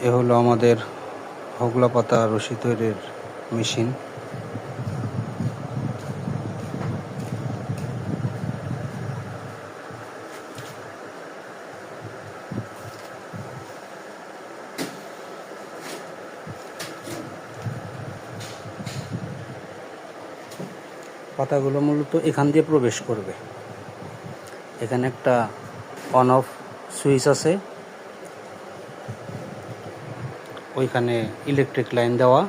এ হলো আমাদের হোগলা পাতা রশি তৈরির মেশিন। পাতাগুলো মূলত এখান দিয়ে প্রবেশ করবে। এখানে একটা অন অফ সুইচ আছে, ওইখানে ইলেকট্রিক লাইন দেওয়া।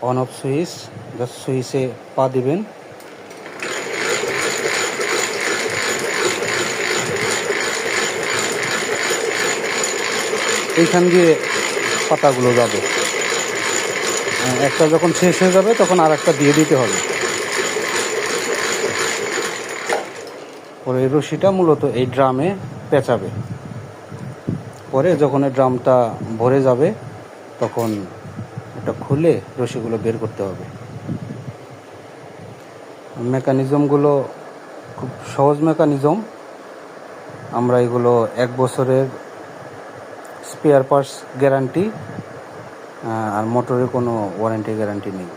অন অফ সুইচ, জাস্ট সুইচে পা দিবেন, এইখান দিয়ে পাতাগুলো যাবে। একটা যখন শেষ হয়ে যাবে তখন আর একটা দিয়ে দিতে হবে। পরে এই রশিটা মূলত এই ড্রামে পেঁচাবে। পরে যখন এই ড্রামটা ভরে যাবে তখন এটা খুলে রশিগুলো বের করতে হবে। মেকানিজমগুলো খুব সহজ মেকানিজম। আমরা এগুলো 1 বছরের স্পেয়ার পার্টস গ্যারান্টি আর মোটরের কোনো ওয়ারেন্টি গ্যারান্টি নেই।